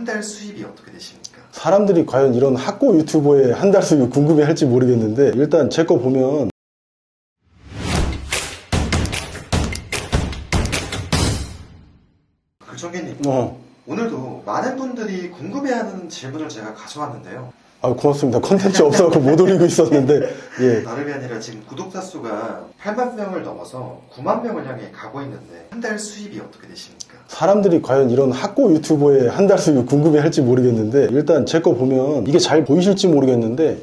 달 수입이 어떻게 되십니까? 사람들이 과연 이런 학고 유튜버의 한 달 수입을 궁금해 할지 모르겠는데, 일단 제 거 보면 글청객님, 오늘도 많은 분들이 궁금해하는 질문을 제가 가져왔는데요. 고맙습니다. 컨텐츠 없어서 못 올리고 있었는데. 예. 다름이 아니라 지금 구독자 수가 8만 명을 넘어서 9만 명을 향해 가고 있는데 한 달 수입이 어떻게 되십니까? 사람들이 과연 이런 학고 유튜버의 한 달 수입을 궁금해 할지 모르겠는데, 일단 제 거 보면 이게 잘 보이실지 모르겠는데,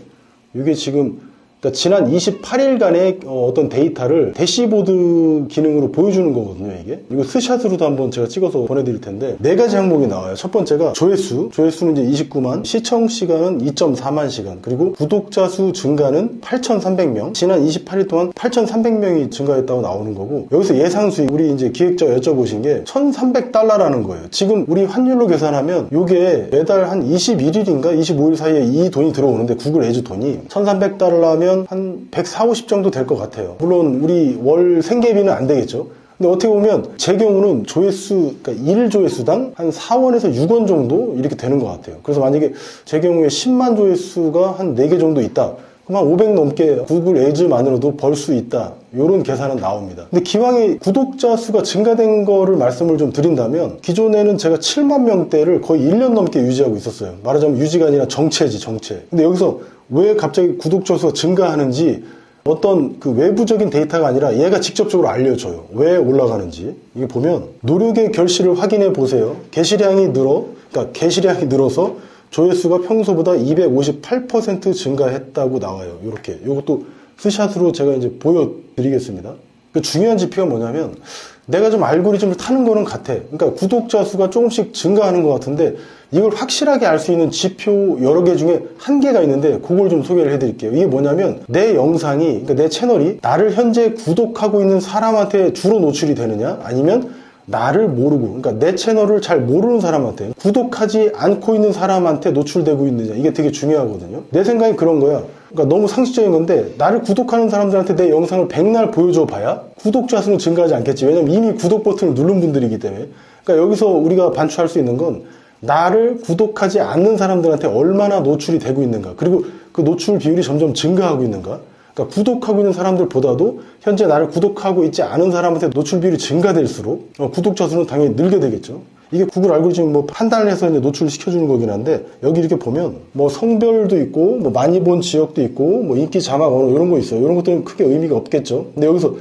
이게 지금 그러니까 지난 28일간의 어떤 데이터를 대시보드 기능으로 보여주는 거거든요, 이게. 이거 스샷으로도 한번 제가 찍어서 보내드릴 텐데, 4가지 항목이 나와요. 첫 번째가 조회수는 이제 29만, 시청 시간은 2.4만 시간, 그리고 구독자 수 증가는 8,300명, 지난 28일 동안 8,300명이 증가했다고 나오는 거고, 여기서 예상 수익, 우리 이제 기획자 여쭤보신 게 $1,300라는 거예요. 지금 우리 환율로 계산하면 이게 매달 한 21일인가 25일 사이에 이 돈이 들어오는데, 구글 애즈 돈이 $1,300면 한 140, 50 정도 될 것 같아요. 물론 우리 월 생계비는 안 되겠죠. 근데 어떻게 보면 제 경우는 조회수, 그러니까 1조회수당 한 4원에서 6원 정도 이렇게 되는 것 같아요. 그래서 만약에 제 경우에 10만 조회수가 한 4개 정도 있다, 그럼 한 500 넘게 구글 애즈만으로도 벌 수 있다, 이런 계산은 나옵니다. 근데 기왕에 구독자 수가 증가된 거를 말씀을 좀 드린다면, 기존에는 제가 7만 명대를 거의 1년 넘게 유지하고 있었어요. 말하자면 유지가 아니라 정체지, 정체. 근데 여기서 왜 갑자기 구독자 수가 증가하는지 어떤 그 외부적인 데이터가 아니라 얘가 직접적으로 알려줘요. 왜 올라가는지. 이게 보면 노력의 결실을 확인해 보세요. 게시량이 늘어서 조회수가 평소보다 258% 증가했다고 나와요. 이렇게. 이것도 스샷으로 제가 이제 보여드리겠습니다. 그 중요한 지표가 뭐냐면, 내가 좀 알고리즘을 타는 거는 같아. 그러니까 구독자 수가 조금씩 증가하는 것 같은데, 이걸 확실하게 알 수 있는 지표 여러 개 중에 한 개가 있는데, 그걸 좀 소개를 해드릴게요. 이게 뭐냐면, 내 영상이, 그러니까 내 채널이 나를 현재 구독하고 있는 사람한테 주로 노출이 되느냐, 아니면 나를 모르고, 그러니까 내 채널을 잘 모르는 사람한테, 구독하지 않고 있는 사람한테 노출되고 있느냐, 이게 되게 중요하거든요. 내 생각이 그런 거야. 그러니까 너무 상식적인 건데, 나를 구독하는 사람들한테 내 영상을 백날 보여줘 봐야 구독자 수는 증가하지 않겠지. 왜냐면 이미 구독 버튼을 누른 분들이기 때문에. 그러니까 여기서 우리가 반추할 수 있는 건, 나를 구독하지 않는 사람들한테 얼마나 노출이 되고 있는가, 그리고 그 노출 비율이 점점 증가하고 있는가. 그러니까 구독하고 있는 사람들보다도 현재 나를 구독하고 있지 않은 사람한테 노출 비율이 증가될수록 구독자 수는 당연히 늘게 되겠죠. 이게 구글 알고리즘이 뭐 판단을 해서 이제 노출을 시켜주는 거긴 한데, 여기 이렇게 보면 뭐 성별도 있고, 뭐 많이 본 지역도 있고, 뭐 인기 자막 언어 이런 거 있어요. 이런 것들은 크게 의미가 없겠죠. 근데 여기서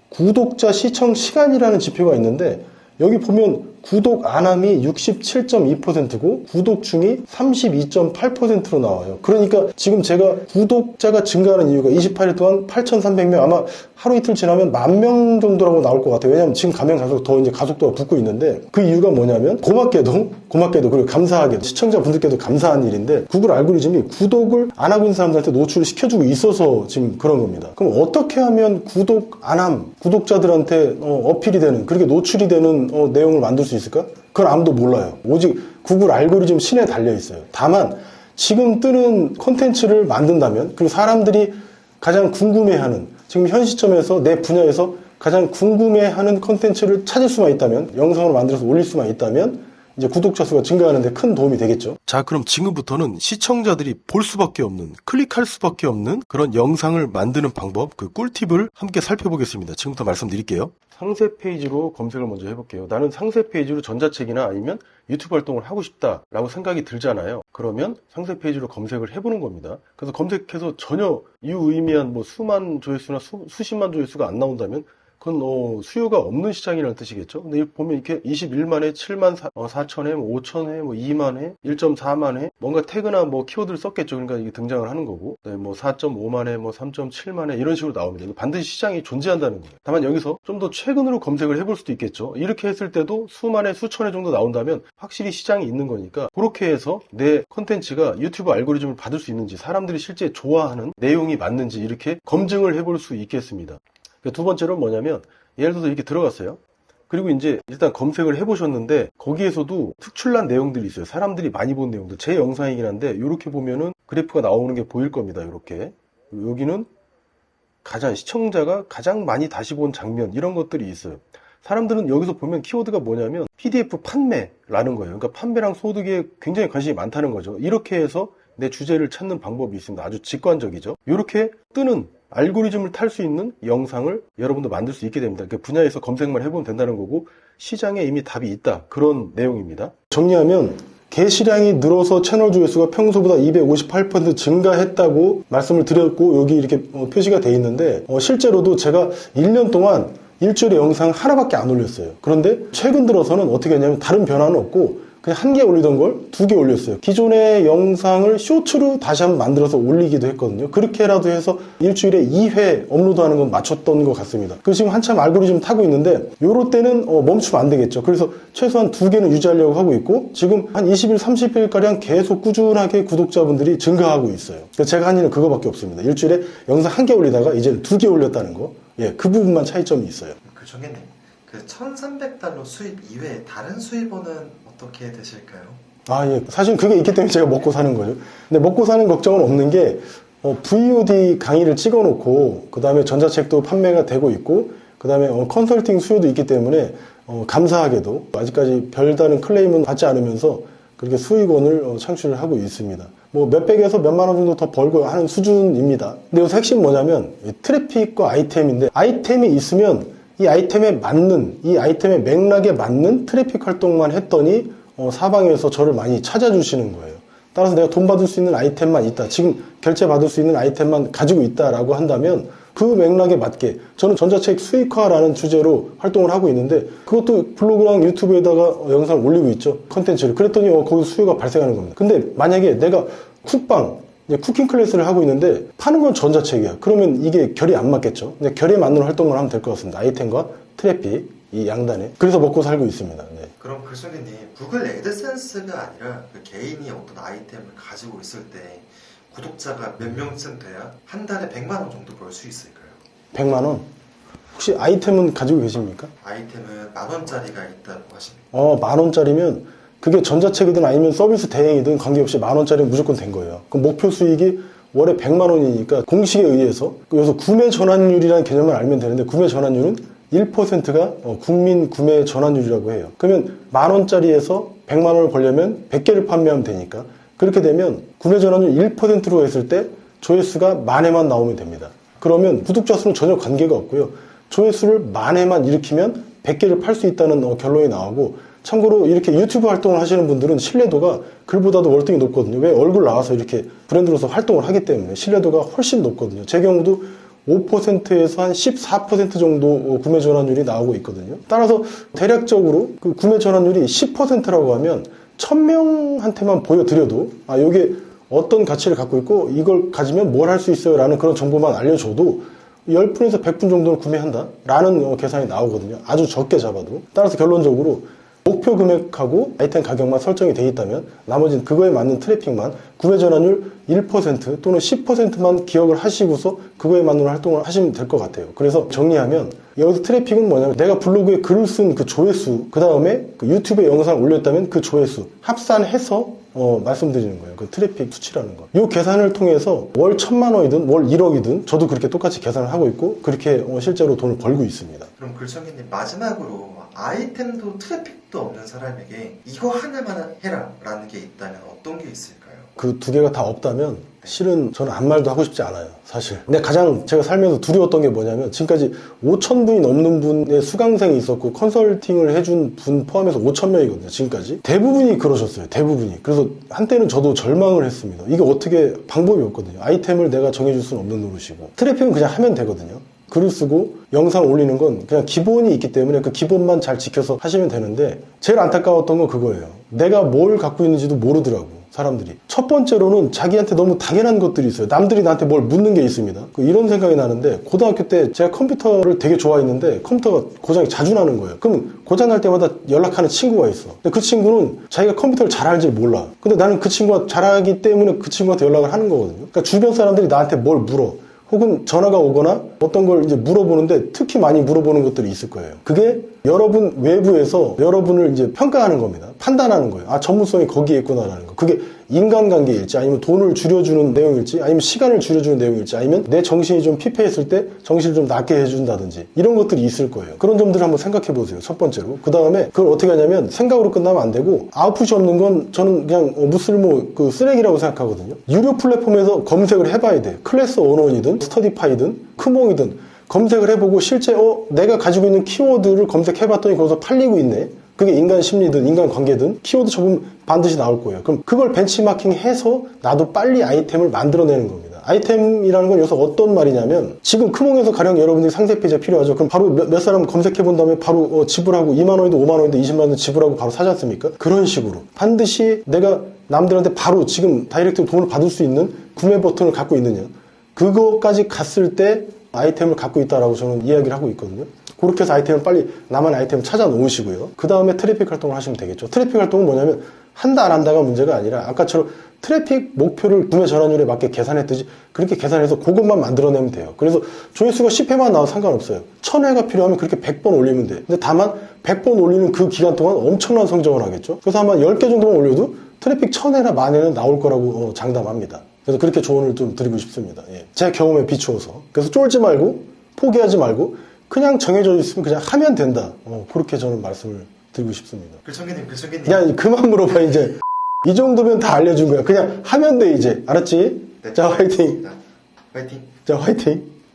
구독자 시청 시간이라는 지표가 있는데, 여기 보면 구독 안함이 67.2%고 구독 중이 32.8%로 나와요. 그러니까 지금 제가 구독자가 증가하는 이유가 28일 동안 8,300명, 아마 하루 이틀 지나면 10,000명 정도라고 나올 것 같아요. 왜냐하면 지금 가면 갈수록 더 이제 가속도가 붙고 있는데, 그 이유가 뭐냐면 고맙게도 그리고 감사하게도 시청자분들께도 감사한 일인데, 구글 알고리즘이 구독을 안 하고 있는 사람들한테 노출을 시켜주고 있어서 지금 그런 겁니다. 그럼 어떻게 하면 구독 안함, 구독자들한테 어필이 되는, 그렇게 노출이 되는 내용을 만들 수 있을까? 그건 아무도 몰라요. 오직 구글 알고리즘 신에 달려 있어요. 다만 지금 뜨는 콘텐츠를 만든다면, 그리고 사람들이 가장 궁금해하는, 지금 현 시점에서 내 분야에서 가장 궁금해하는 콘텐츠를 찾을 수만 있다면, 영상으로 만들어서 올릴 수만 있다면 이제 구독자 수가 증가하는 데 큰 도움이 되겠죠. 자, 그럼 지금부터는 시청자들이 볼 수밖에 없는, 클릭할 수밖에 없는 그런 영상을 만드는 방법, 그 꿀팁을 함께 살펴보겠습니다. 지금부터 말씀드릴게요. 상세 페이지로 검색을 먼저 해볼게요. 나는 상세 페이지로 전자책이나 아니면 유튜브 활동을 하고 싶다라고 생각이 들잖아요. 그러면 상세 페이지로 검색을 해보는 겁니다. 그래서 검색해서 전혀 유의미한 뭐 수만 조회수나 수십만 조회수가 안 나온다면, 그건 수요가 없는 시장이라는 뜻이겠죠. 근데 보면 이렇게 21만회, 7만 4천회, 5천회, 2만회, 1.4만회, 뭔가 태그나 뭐 키워드를 썼겠죠. 그러니까 이게 등장을 하는 거고, 네, 뭐 4.5만회, 뭐 3.7만회 이런 식으로 나옵니다. 반드시 시장이 존재한다는 거예요. 다만 여기서 좀 더 최근으로 검색을 해볼 수도 있겠죠. 이렇게 했을 때도 수만회, 수천회 정도 나온다면 확실히 시장이 있는 거니까, 그렇게 해서 내 컨텐츠가 유튜브 알고리즘을 받을 수 있는지, 사람들이 실제 좋아하는 내용이 맞는지 이렇게 검증을 해볼 수 있겠습니다. 두 번째로 뭐냐면, 예를 들어서 이렇게 들어갔어요. 그리고 이제 일단 검색을 해보셨는데, 거기에서도 특출난 내용들이 있어요. 사람들이 많이 본 내용들. 제 영상이긴 한데, 이렇게 보면은 그래프가 나오는 게 보일 겁니다. 이렇게. 여기는 시청자가 가장 많이 다시 본 장면, 이런 것들이 있어요. 사람들은 여기서 보면 키워드가 뭐냐면 PDF 판매라는 거예요. 그러니까 판매랑 소득에 굉장히 관심이 많다는 거죠. 이렇게 해서 내 주제를 찾는 방법이 있습니다. 아주 직관적이죠. 이렇게 뜨는 알고리즘을 탈 수 있는 영상을 여러분도 만들 수 있게 됩니다. 그 분야에서 검색만 해보면 된다는 거고 시장에 이미 답이 있다. 그런 내용입니다. 정리하면 게시량이 늘어서 채널 조회수가 평소보다 258% 증가했다고 말씀을 드렸고 여기 이렇게 표시가 돼 있는데 실제로도 제가 1년 동안 일주일에 영상 하나밖에 안 올렸어요. 그런데 최근 들어서는 어떻게 했냐면 다른 변화는 없고 그냥 한 개 올리던 걸 2개 올렸어요. 기존의 영상을 쇼츠로 다시 한번 만들어서 올리기도 했거든요. 그렇게라도 해서 일주일에 2회 업로드하는 건 맞췄던 것 같습니다. 그래서 지금 한참 알고리즘 타고 있는데 요럴 때는 멈추면 안 되겠죠. 그래서 최소한 2개는 유지하려고 하고 있고 지금 한 20일, 30일가량 계속 꾸준하게 구독자분들이 증가하고 있어요. 그래서 제가 한 일은 그거밖에 없습니다. 일주일에 영상 1개 올리다가 이제는 2개 올렸다는 거. 예, 그 부분만 차이점이 있어요. 그 정혜님, 그 1,300달러 수입 이외에 다른 수입원은 어떻게 되실까요? 예. 사실 그게 있기 때문에 제가 먹고 사는 거죠. 근데 먹고 사는 걱정은 없는 게, VOD 강의를 찍어 놓고, 그 다음에 전자책도 판매가 되고 있고, 그 다음에 컨설팅 수요도 있기 때문에, 감사하게도 아직까지 별다른 클레임은 받지 않으면서 그렇게 수익원을 창출을 하고 있습니다. 뭐 몇백에서 몇만 원 정도 더 벌고 하는 수준입니다. 근데 여기서 핵심 뭐냐면, 트래픽과 아이템인데, 아이템이 있으면 이 아이템에 맞는, 이 아이템의 맥락에 맞는 트래픽 활동만 했더니 사방에서 저를 많이 찾아주시는 거예요. 따라서 내가 돈 받을 수 있는 아이템만 있다. 지금 결제 받을 수 있는 아이템만 가지고 있다라고 한다면 그 맥락에 맞게 저는 전자책 수익화라는 주제로 활동을 하고 있는데 그것도 블로그랑 유튜브에다가 영상을 올리고 있죠. 컨텐츠를. 그랬더니 거기서 수요가 발생하는 겁니다. 근데 만약에 내가 쿠팡, 쿠킹 클래스를 하고 있는데 파는 건 전자책이야. 그러면 이게 결이 안 맞겠죠. 근데 결에 맞는 활동을 하면 될 것 같습니다. 아이템과 트래픽, 이 양단에. 그래서 먹고 살고 있습니다. 네. 그럼 글쓴이님, 구글 애드센스가 아니라 그 개인이 어떤 아이템을 가지고 있을 때 구독자가 몇 명쯤 돼야 한 달에 100만 원 정도 벌 수 있을까요? 100만 원? 혹시 아이템은 가지고 계십니까? 아이템은 10,000원짜리가 있다고 하십니다. 10,000원짜리면 그게 전자책이든 아니면 서비스 대행이든 관계없이 10,000원짜리는 무조건 된 거예요. 그럼 목표 수익이 월에 100만 원이니까 공식에 의해서 여기서 구매 전환율이라는 개념을 알면 되는데 구매 전환율은 1%가 국민 구매 전환율이라고 해요. 그러면 10,000원짜리에서 100만 원을 벌려면 100개를 판매하면 되니까 그렇게 되면 구매 전환율 1%로 했을 때 조회수가 10,000회만 나오면 됩니다. 그러면 구독자 수는 전혀 관계가 없고요. 조회수를 10,000회만 일으키면 100개를 팔 수 있다는 결론이 나오고 참고로 이렇게 유튜브 활동을 하시는 분들은 신뢰도가 글보다도 월등히 높거든요. 왜? 얼굴 나와서 이렇게 브랜드로서 활동을 하기 때문에 신뢰도가 훨씬 높거든요. 제 경우도 5%에서 한 14% 정도 구매 전환율이 나오고 있거든요. 따라서 대략적으로 그 구매 전환율이 10%라고 하면 1,000명한테만 보여드려도 이게 어떤 가치를 갖고 있고 이걸 가지면 뭘 할 수 있어요 라는 그런 정보만 알려줘도 10분에서 100분 정도는 구매한다 라는 계산이 나오거든요. 아주 적게 잡아도. 따라서 결론적으로 목표 금액하고 아이템 가격만 설정이 되어 있다면 나머지는 그거에 맞는 트래픽만 구매 전환율 1% 또는 10%만 기억을 하시고서 그거에 맞는 활동을 하시면 될 것 같아요. 그래서 정리하면 여기서 트래픽은 뭐냐면 내가 블로그에 글을 쓴 그 조회수 그 다음에 그 유튜브에 영상을 올렸다면 그 조회수 합산해서 말씀드리는 거예요. 그 트래픽 수치라는 거. 이 계산을 통해서 월 1,000만 원이든 월 1억이든 저도 그렇게 똑같이 계산을 하고 있고 그렇게 실제로 돈을 벌고 있습니다. 그럼 글청이님 마지막으로 아이템도 트래픽도 없는 사람에게 이거 하나만 해라 라는 게 있다면 어떤 게 있을까요? 그 2개가 다 없다면 실은 저는 아무 말도 하고 싶지 않아요, 사실. 근데 가장 제가 살면서 두려웠던 게 뭐냐면 지금까지 5,000분이 넘는 분의 수강생이 있었고 컨설팅을 해준 분 포함해서 5,000명이거든요, 지금까지. 대부분이 그러셨어요, 대부분이. 그래서 한때는 저도 절망을 했습니다. 이게 어떻게 방법이 없거든요. 아이템을 내가 정해줄 수는 없는 노릇이고. 트래픽은 그냥 하면 되거든요. 글을 쓰고 영상 올리는 건 그냥 기본이 있기 때문에 그 기본만 잘 지켜서 하시면 되는데 제일 안타까웠던 건 그거예요. 내가 뭘 갖고 있는지도 모르더라고. 사람들이. 첫 번째로는 자기한테 너무 당연한 것들이 있어요. 남들이 나한테 뭘 묻는 게 있습니다. 이런 생각이 나는데 고등학교 때 제가 컴퓨터를 되게 좋아했는데 컴퓨터가 고장이 자주 나는 거예요. 그럼 고장 날 때마다 연락하는 친구가 있어. 근데 그 친구는 자기가 컴퓨터를 잘 알지 몰라. 근데 나는 그 친구가 잘하기 때문에 그 친구한테 연락을 하는 거거든요. 그러니까 주변 사람들이 나한테 뭘 물어. 혹은 전화가 오거나 어떤 걸 이제 물어보는데 특히 많이 물어보는 것들이 있을 거예요. 그게 여러분 외부에서 여러분을 이제 평가하는 겁니다. 판단하는 거예요. 아, 전문성이 거기에 있구나라는 거. 그게 인간관계일지, 아니면 돈을 줄여주는 내용일지, 아니면 시간을 줄여주는 내용일지, 아니면 내 정신이 좀 피폐했을 때 정신을 좀 낫게 해준다든지, 이런 것들이 있을 거예요. 그런 점들을 한번 생각해 보세요. 첫 번째로. 그 다음에 그걸 어떻게 하냐면 생각으로 끝나면 안 되고, 아웃풋이 없는 건 저는 그냥 무쓸모 그 쓰레기라고 생각하거든요. 유료 플랫폼에서 검색을 해봐야 돼. 클래스 언원이든 스터디파이든 크몽이든 검색을 해보고 실제 내가 가지고 있는 키워드를 검색해봤더니 거기서 팔리고 있네. 그게 인간 심리든 인간 관계든 키워드 접으면 반드시 나올 거예요. 그럼 그걸 벤치마킹 해서 나도 빨리 아이템을 만들어내는 겁니다. 아이템이라는 건 여기서 어떤 말이냐면, 지금 크몽에서 가령 여러분들이 상세 페이지가 필요하죠. 그럼 바로 몇 사람 검색해 본 다음에 바로 지불하고 2만 원이든 5만 원이든 20만 원이든 지불하고 바로 사지 않습니까? 그런 식으로 반드시 내가 남들한테 바로 지금 다이렉트로 돈을 받을 수 있는 구매 버튼을 갖고 있느냐, 그거까지 갔을 때 아이템을 갖고 있다라고 저는 이야기를 하고 있거든요. 그렇게 해서 아이템을 빨리 나만의 아이템을 찾아 놓으시고요. 그 다음에 트래픽 활동을 하시면 되겠죠. 트래픽 활동은 뭐냐면 한다 안 한다가 문제가 아니라 아까처럼 트래픽 목표를 구매 전환율에 맞게 계산했듯이 그렇게 계산해서 그것만 만들어내면 돼요. 그래서 조회수가 10회만 나와도 상관없어요. 1000회가 필요하면 그렇게 100번 올리면 돼. 근데 다만 100번 올리는 그 기간 동안 엄청난 성적을 하겠죠. 그래서 아마 10개 정도만 올려도 트래픽 1000회나 10,000회는 나올 거라고 장담합니다. 그래서 그렇게 조언을 좀 드리고 싶습니다. 예. 제 경험에 비추어서. 그래서 쫄지 말고 포기하지 말고 그냥 정해져 있으면 그냥 하면 된다. 그렇게 저는 말씀을 드리고 싶습니다. 글청기님. 야, 그만 물어봐 이제. 이 정도면 다 알려준 거야. 그냥 하면 돼 이제. 알았지? 네. 자, 화이팅. 화이팅. 자, 화이팅.